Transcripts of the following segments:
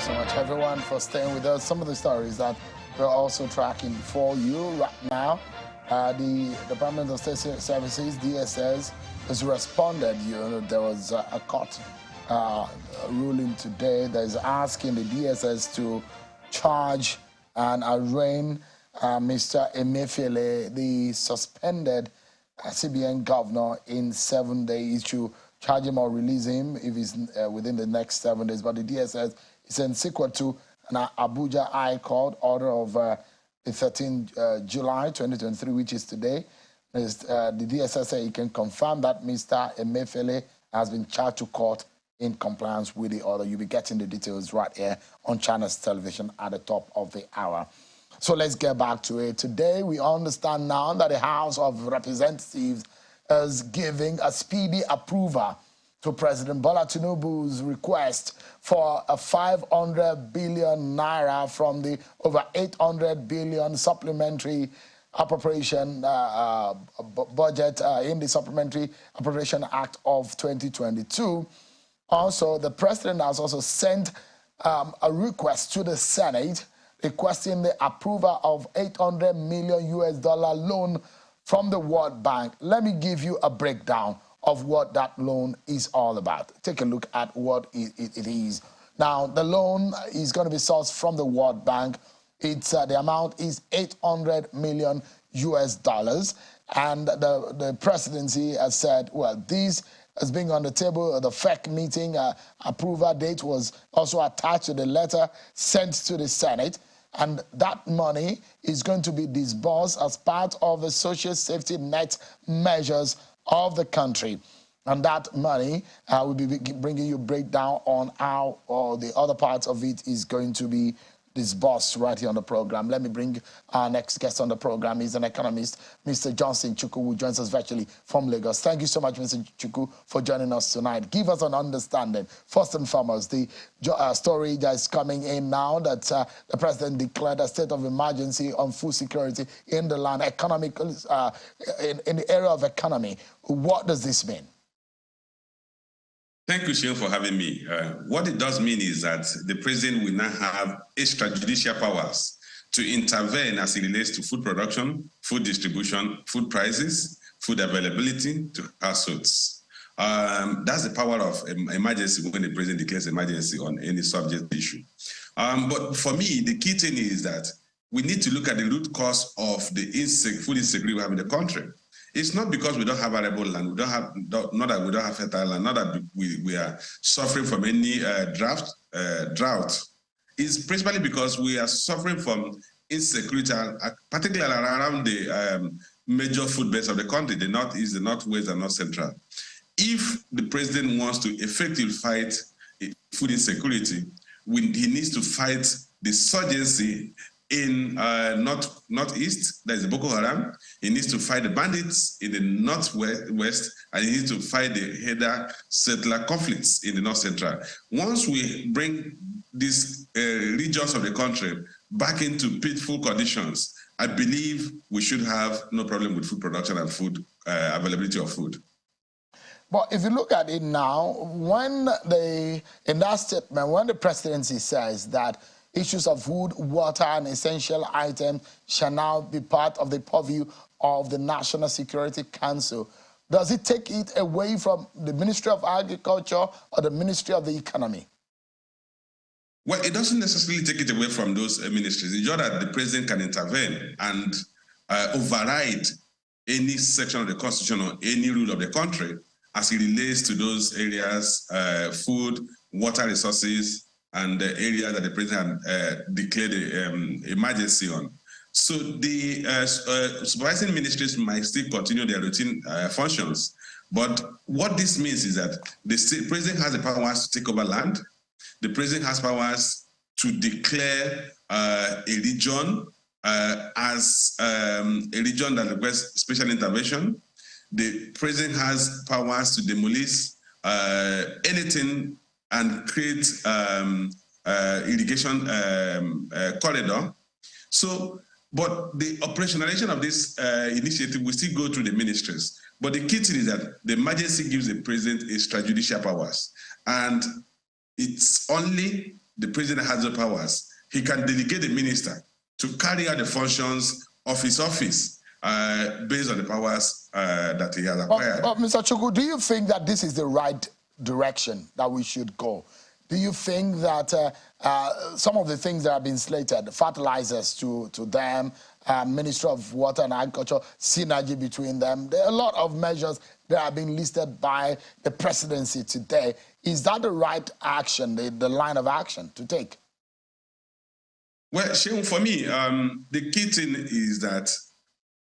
so much, everyone, for staying with us. Some of the stories that we're also tracking for you right now. The Department of State Services, DSS, has responded. There was a court ruling today that is asking the DSS to charge and arraign Mr. Emefiele, the suspended CBN governor, in 7 days to charge him or release him if he's within the next 7 days. But the DSS is in sequel to an Abuja High Court order of the 13th July 2023, which is today. The DSS said it can confirm that Mr. Emefiele has been charged to court in compliance with the order. You'll be getting the details right here on Channels Television at the top of the hour. So let's get back to it. Today, we understand now that the House of Representatives is giving a speedy approval to President Bola Tinubu's request for a 500 billion naira from the over 800 billion supplementary appropriation budget in the Supplementary Appropriation Act of 2022. Also, the president has also sent a request to the Senate requesting the approval of $800 million loan from the World Bank. Let me give you a breakdown of what that loan is all about. Take a look at what it is. Now, the loan is going to be sourced from the World Bank. It's the amount is $800 million, and the presidency has said, well, this is being on the table. The FEC meeting approval date was also attached to the letter sent to the Senate. And that money is going to be disbursed as part of the social safety net measures of the country. And that money will be bringing you a breakdown on how the other parts of it is going to be disbursed right here on the program. Let me bring our next guest on the program. He's an economist, Mr. Johnson Chukwu, who joins us virtually from Lagos. Thank you so much, Mr. Chukwu, for joining us tonight. Give us an understanding. First and foremost, the story that is coming in now that the president declared a state of emergency on food security in the land, economic, in the area of economy. What does this mean? Thank you, Shane, for having me. What it does mean is that the president will now have extrajudicial powers to intervene as it relates to food production, food distribution, food prices, food availability to households. That's the power of emergency when the president declares emergency on any subject issue. But for me, the key thing is that we need to look at the root cause of the food insecurity we have in the country. It's not because we don't have arable land, not that we don't have fertile land, not that we are suffering from any drought. It's principally because we are suffering from insecurity, particularly around the major food base of the country, the northeast, the northwest, and north central. If the president wants to effectively fight food insecurity, he needs to fight the insurgency in northeast, that is Boko Haram. He needs to fight the bandits in the northwest, and he needs to fight the header settler conflicts in the north central. Once we bring these regions of the country back into peaceful conditions, I believe we should have no problem with food production and food availability of food. But if you look at it now, when in that statement, when the presidency says that issues of food, water, and essential items shall now be part of the purview of the National Security Council, does it take it away from the Ministry of Agriculture or the Ministry of the Economy? Well, it doesn't necessarily take it away from those ministries. It's just that the president can intervene and override any section of the Constitution or any rule of the country as it relates to those areas, food, water resources, and the area that the president declared emergency on. So the supervising ministries might still continue their routine functions. But what this means is that the president has the powers to take over land. The president has powers to declare a region as a region that requests special intervention. The president has powers to demolish anything and create irrigation corridor. So, but the operationalization of this initiative will still go through the ministries. But the key thing is that the emergency gives the president extrajudicial powers. And it's only the president has the powers, he can delegate the minister to carry out the functions of his office based on the powers that he has acquired. Mr. Chukwu, do you think that this is the right direction that we should go? Do you think that some of the things that have been slated, fertilizers to them, Ministry of Water and Agriculture, synergy between them, there are a lot of measures that are being listed by the presidency today. Is that the right action, the line of action to take? Well, Sheung, for me, the key thing is that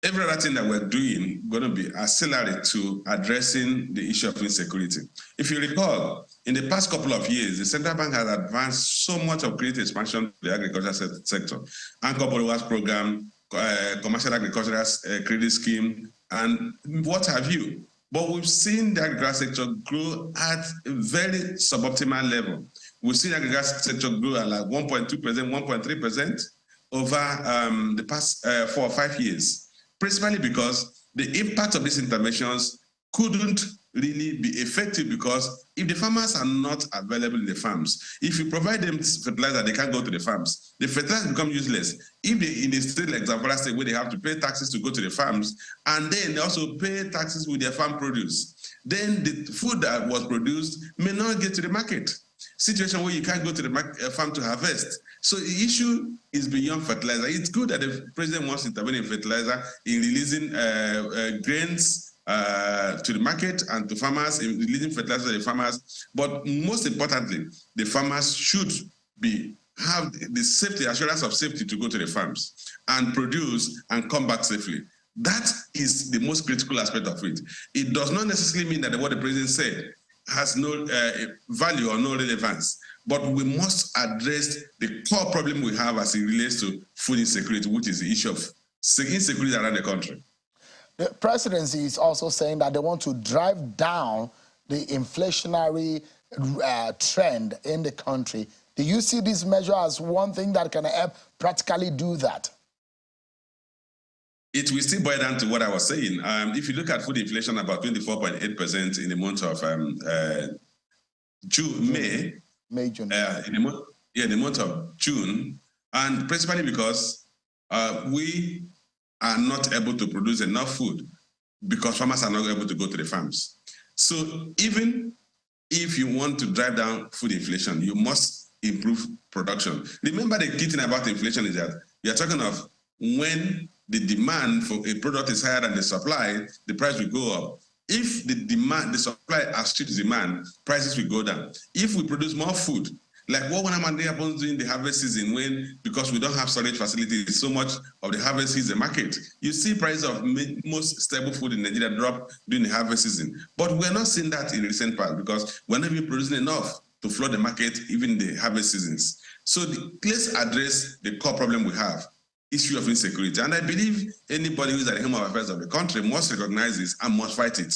every other thing that we're doing is going to be ancillary to addressing the issue of insecurity. If you recall, in the past couple of years, the central bank has advanced so much of credit expansion to the agricultural sector. Anchor Borrowers Program, Commercial Agricultural Credit Scheme, and what have you. But we've seen the agricultural sector grow at a very suboptimal level. We've seen the agricultural sector grow at like 1.2%, 1.3% over the past 4 or 5 years, principally because the impact of these interventions couldn't really be effective, because if the farmers are not available in the farms, if you provide them fertilizer, they can't go to the farms. The fertilizer become useless. If they, in the state like Zamfara State, where they have to pay taxes to go to the farms, and then they also pay taxes with their farm produce, then the food that was produced may not get to the market. Situation where you can't go to the farm to harvest. So the issue is beyond fertilizer. It's good that the president wants to intervene in fertilizer, in releasing grains to the market and to farmers, in releasing fertilizer to the farmers. But most importantly, the farmers should have the safety, assurance of safety to go to the farms and produce and come back safely. That is the most critical aspect of it. It does not necessarily mean that what the president said has no value or no relevance, but we must address the core problem we have as it relates to food insecurity, which is the issue of insecurity around the country. The presidency is also saying that they want to drive down the inflationary trend in the country. Do you see this measure as one thing that can help practically do that? It will still boil down to what I was saying. If you look at food inflation, about 24.8% in the month of May, June. In the month of June, and principally because we are not able to produce enough food because farmers are not able to go to the farms. So even if you want to drive down food inflation, you must improve production. Remember, the key thing about inflation is that you're talking of when the demand for a product is higher than the supply, the price will go up. If the supply outstrips demand, prices will go down. If we produce more food, like what happens during the harvest season, when, because we don't have storage facilities, so much of the harvest is the market, you see prices of most stable food in Nigeria drop during the harvest season. But we're not seeing that in recent past, because we're not even producing enough to flood the market even in the harvest seasons. So let's address the core problem we have, issue of insecurity. And I believe anybody who's at the helm of affairs of the country must recognize this and must fight it.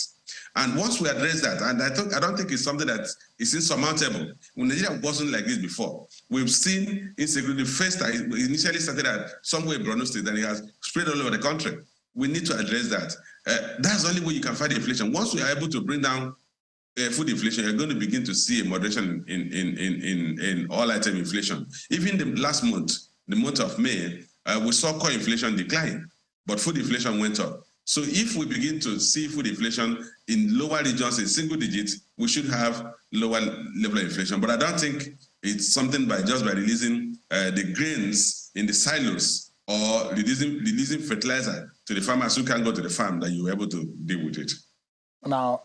And once we address that, and I don't think it's something that is insurmountable. When Nigeria wasn't like this before. We've seen insecurity first. It initially started at somewhere in Borno State, and it has spread all over the country. We need to address that. That's the only way you can fight inflation. Once we are able to bring down food inflation, you're going to begin to see a moderation in all item inflation. Even the last month, the month of May, we saw core inflation decline, but food inflation went up. So if we begin to see food inflation in lower regions, in single digits, we should have lower level of inflation. But I don't think it's something by releasing the grains in the silos or releasing fertilizer to the farmers who can't go to the farm that you're able to deal with it. Now,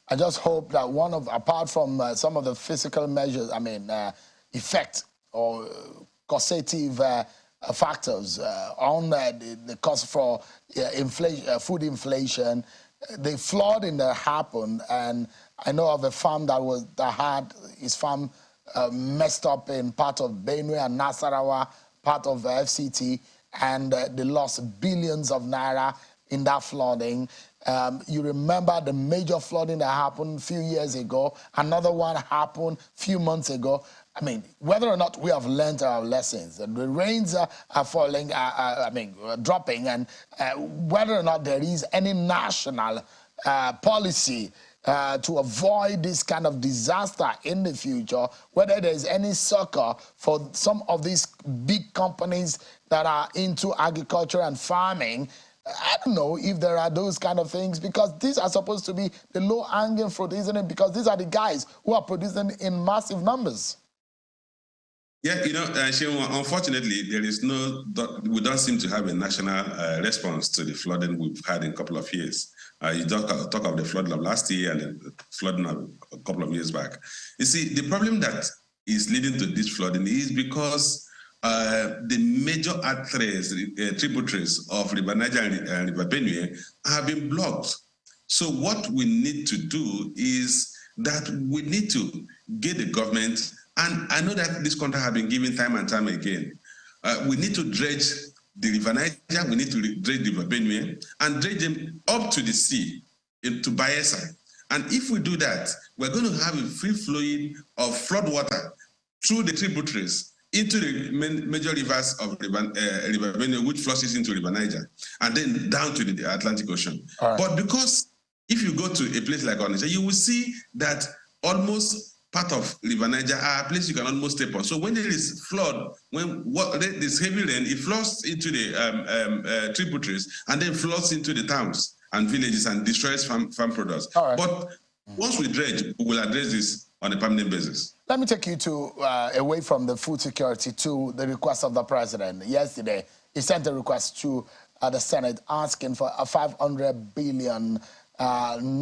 I just hope that apart from some of the physical measures, effect or causative factors on the cost for food inflation, the flooding that happened, and I know of a farm that had his farm messed up in part of Benue and Nasarawa, part of FCT, and they lost billions of naira in that flooding. You remember the major flooding that happened a few years ago. Another one happened a few months ago. Whether or not we have learned our lessons, the rains are falling, dropping, and whether or not there is any national policy to avoid this kind of disaster in the future, whether there's any succor for some of these big companies that are into agriculture and farming. I don't know if there are those kind of things, because these are supposed to be the low-hanging fruit, isn't it? Because these are the guys who are producing in massive numbers. Yeah, unfortunately, we don't seem to have a national response to the flooding we've had in a couple of years. You talk of the flooding of last year and the flooding of a couple of years back. You see, the problem that is leading to this flooding is because the major arteries, tributaries of River Niger and River Benue have been blocked. So what we need to do is that we need to get the government, and I know that this contract has been given time and time again. We need to dredge the River Niger, we need to dredge the River Benue, and dredge them up to the sea, to Bayelsa. And if we do that, we're going to have a free flowing of flood water through the tributaries into the major rivers of River Benue, which flushes into River Niger, and then down to the Atlantic Ocean. Right. But because if you go to a place like Onitsha, you will see that almost part of River Niger are a place you can almost step on. So when there is flood, when there's heavy rain, it flows into the tributaries and then flows into the towns and villages and destroys farm products. Right. But once we dredge, we will address this on a permanent basis. Let me take you to away from the food security to the request of the president. Yesterday, he sent a request to the Senate asking for a $500 billion,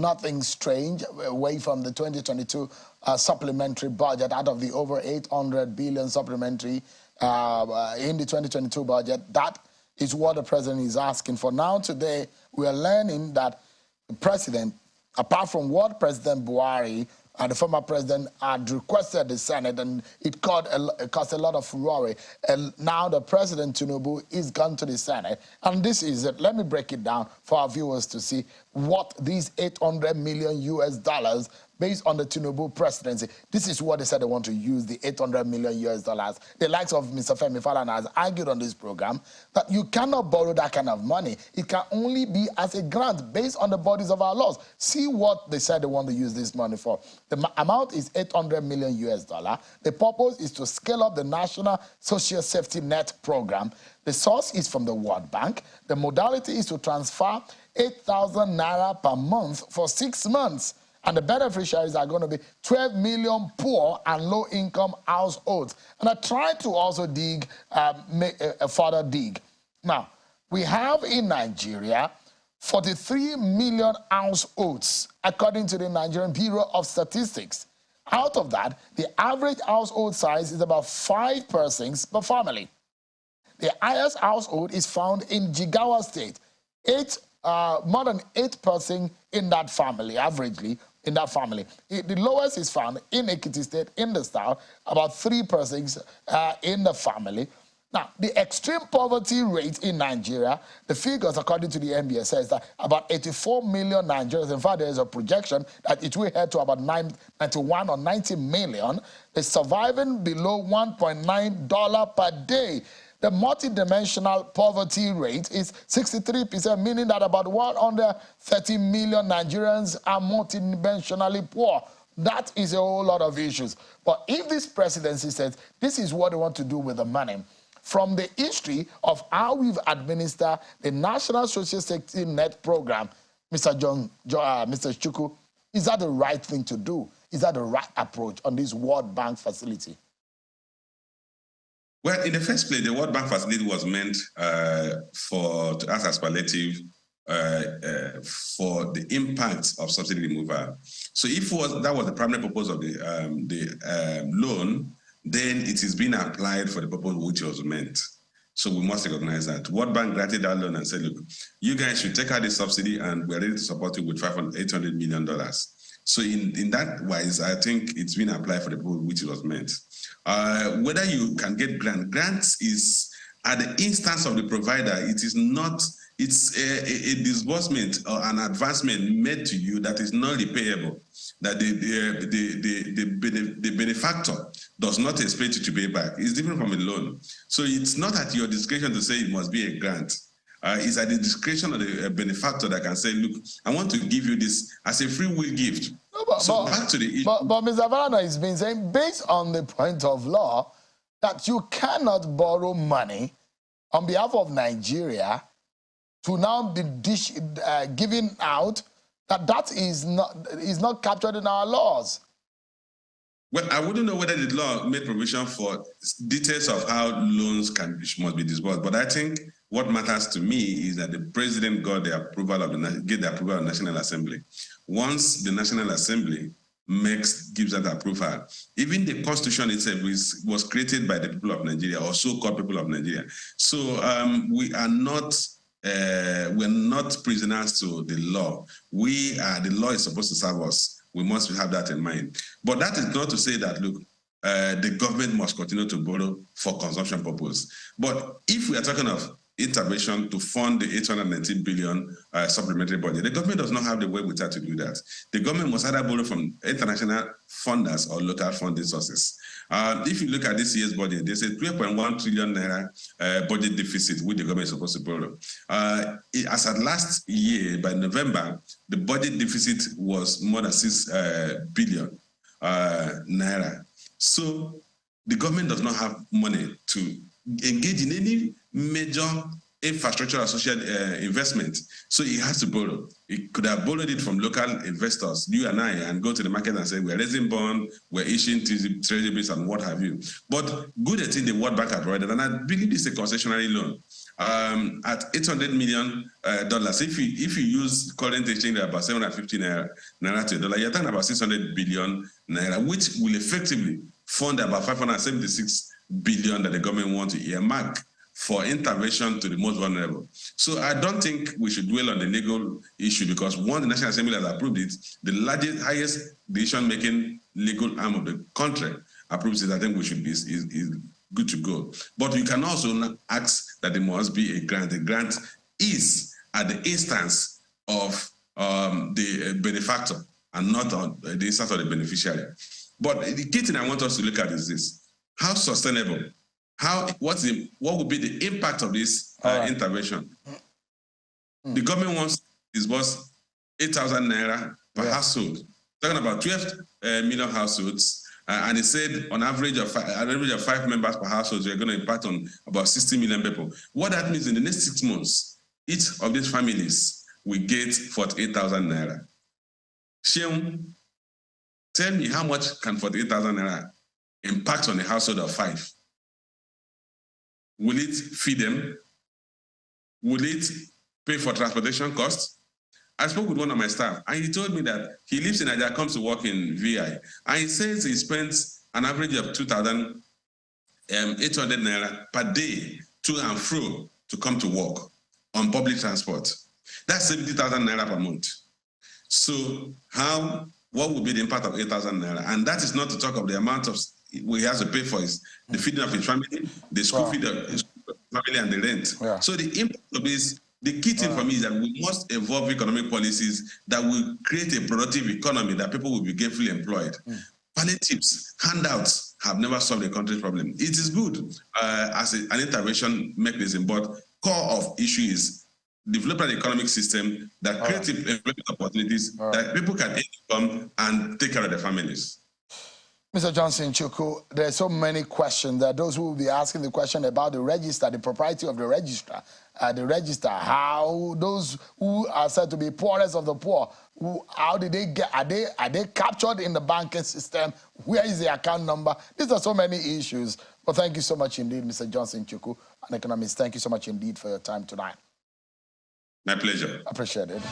nothing strange, away from the 2022 supplementary budget, out of the over $800 billion supplementary in the 2022 budget. That is what the president is asking for. Now, today, we are learning that the president, apart from what President Buhari and the former president had requested the Senate, and it caused a lot of furore. And now the President Tinubu is gone to the Senate. And this is it. Let me break it down for our viewers to see what these $800 million US based on the Tinubu presidency. This is what they said they want to use the $800 million US. The likes of Mr. Femi Falana has argued on this program that you cannot borrow that kind of money. It can only be as a grant based on the bodies of our laws. See what they said they want to use this money for. The amount is $800 million US. The purpose is to scale up the National Social Safety Net program. The source is from the World Bank. The modality is to transfer 8,000 naira per month for 6 months. And the beneficiaries are going to be 12 million poor and low-income households. And I tried to also dig, make a further dig. Now, we have in Nigeria 43 million households, according to the Nigerian Bureau of Statistics. Out of that, the average household size is about 5 persons per family. The highest household is found in Jigawa State, more than 8 persons in that family, averagely, in that family. The lowest is found in Ekiti State, in the south, about 3 persons in the family. Now, the extreme poverty rate in Nigeria, the figures according to the NBS says that about 84 million Nigerians, in fact, there is a projection that it will head to about 91 or 90 million, is surviving below $1.9 per day. The multidimensional poverty rate is 63%, meaning that about 130 million Nigerians are multidimensionally poor. That is a whole lot of issues. But if this presidency says this is what they want to do with the money, from the history of how we've administered the National Social Safety Net program, Mr. Chukwu, is that the right thing to do? Is that the right approach on this World Bank facility? Well, in the first place, the World Bank facility was meant to act as palliative for the impact of subsidy removal. So if that was the primary purpose of the loan, then it is being applied for the purpose which it was meant. So we must recognize that. World Bank granted that loan and said, look, you guys should take out the subsidy and we're ready to support you with $800 million. So in that wise, I think it's been applied for the purpose which it was meant. Whether you can get grants is at the instance of the provider. It is not, it's a disbursement or an advancement made to you that is not repayable, that the benefactor does not expect you to pay back. It's different from a loan. So it's not at your discretion to say it must be a grant. It's at the discretion of the benefactor that can say, look, I want to give you this as a free will gift. No, Back to the issue. But Mr. Varana has been saying, based on the point of law, that you cannot borrow money on behalf of Nigeria to now be given out, that is not captured in our laws. Well, I wouldn't know whether the law made provision for details of how loans must be disbursed, but I think what matters to me is that the president got the approval of the National Assembly. Once the National Assembly gives that approval, even the Constitution itself was created by the people of Nigeria, or so-called people of Nigeria. So we're not prisoners to the law. The law is supposed to serve us. We must have that in mind. But that is not to say that, look, the government must continue to borrow for consumption purpose. But if we are talking of intervention to fund the 819 billion supplementary budget, the government does not have the wherewithal to do that. The government must either borrow from international funders or local funding sources. If you look at this year's budget, there's a 3.1 trillion naira budget deficit which the government is supposed to borrow. As at last year, by November, the budget deficit was more than 6 billion naira. So the government does not have money to engage in any major infrastructure associated investment. So it has to borrow. It could have borrowed it from local investors, you and I, and go to the market and say, we're raising bond, we're issuing treasury bills and what have you. But good at it, the World Bank had provided, and I believe it's a concessionary loan. At $800 million, if you use current exchange rate about 750 naira to a dollar, you're talking about 600 billion naira, which will effectively fund about 576 billion that the government wants to earmark for intervention to the most vulnerable. So I don't think we should dwell on the legal issue, because once the National Assembly has approved it, the highest decision-making legal arm of the country approves it. I think we should be is good to go. But you can also ask that there must be a grant. The grant is at the instance of the benefactor and not on the instance of the beneficiary. But the key thing I want us to look at is this: how sustainable? What would be the impact of this intervention? The government wants to disburse 8,000 naira per household. Talking about 12 million households, and it said on average of 5 members per household, we're going to impact on about 60 million people. What that means, in the next 6 months, each of these families will get 48,000 naira. Sheung, tell me, how much can 48,000 naira impact on a household of 5? Will it feed them? Will it pay for transportation costs? I spoke with one of my staff, and he told me that he lives in Nigeria, comes to work in VI, and he says he spends an average of 2,800 naira per day to and fro to come to work on public transport. That's 70,000 naira per month. So what would be the impact of 8,000 naira? And that is not to talk of the amount of he has to pay for the feeding of his family, the school feed of his family, and the rent. So the impact of this, the key thing for me is that we must evolve economic policies that will create a productive economy that people will be gainfully employed. Palliatives, handouts have never solved the country's problem. It is good as an intervention mechanism, but core of issue is develop an economic system that creates employment opportunities that people can income and take care of their families. Mr. Johnson Chukwu, there are so many questions. There are those who will be asking the question about the register, the propriety of the register, how those who are said to be poorest of the poor, how did they get, are they captured in the banking system? Where is the account number? These are so many issues. But thank you so much indeed, Mr. Johnson Chukwu, an economist. Thank you so much indeed for your time tonight. My pleasure. Appreciate it.